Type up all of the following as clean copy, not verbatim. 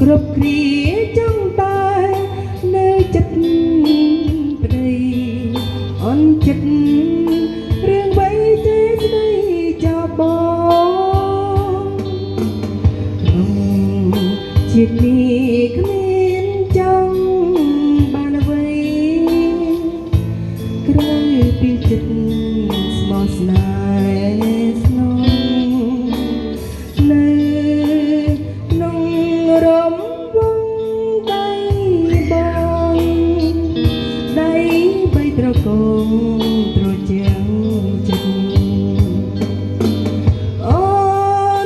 គ្រប់គ្រាចង់តែនៅចិត្តប្តីអន់ចិត្តរឿងបីទេស្ដីចោលបងក្នុងជាតិនេះគ្មានចង់បានអ្វីក្រៅពីចិត្តស្មោះស្នេហ៍ស្នងនៅក្នុងរំវងដៃបងដៃបីត្រកងត្រជាំងចិត្តអូ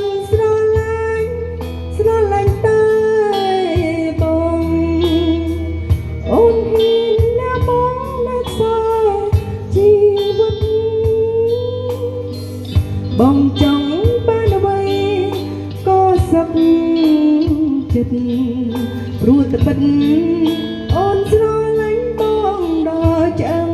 នស្រឡាញ់តែបងអូនហ៊ានណាបងណាខ្សែជីវិតបងចង់បានអ្វីក៏សឹកចិត្តព្រោះតែពិតអូនស្រឡាញ់បងដល់ឆ្អឹង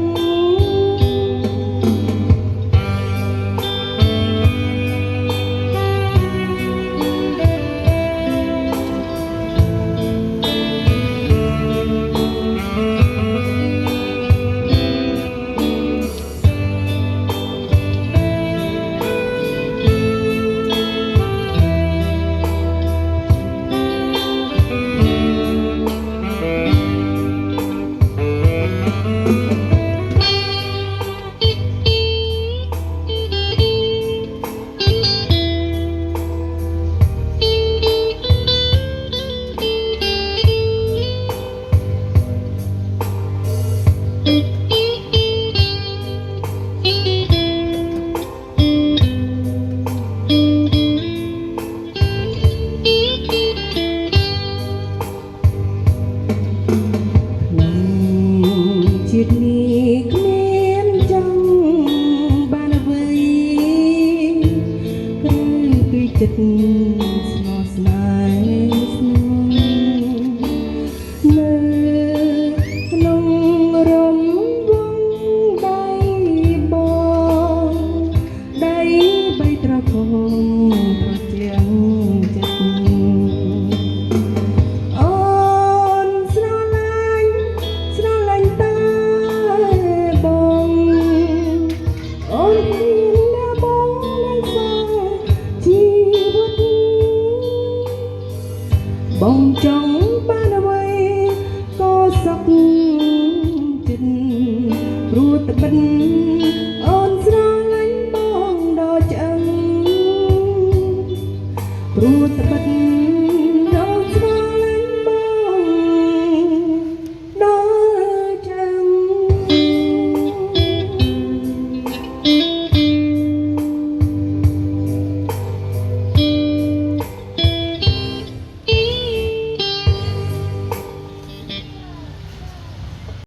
ជាតិនេះគ្មានចង់បានអ្វីក្រៅពីចិត្តស្មោះស្នេហ៍ស្នងនៅក្នុងរំវងដៃបងដៃបីត្រកងត្រជាំងចិត្តអូនស្រឡាញ់តែបងអូនហ៊ានណាបងណាខ្សែជីវិតបងចង់បានអ្វីក៏សឹកចិត្តព្រោះតែពិតអូនស្រឡាញ់បងដល់ឆ្អឹងព្រោះតែពិត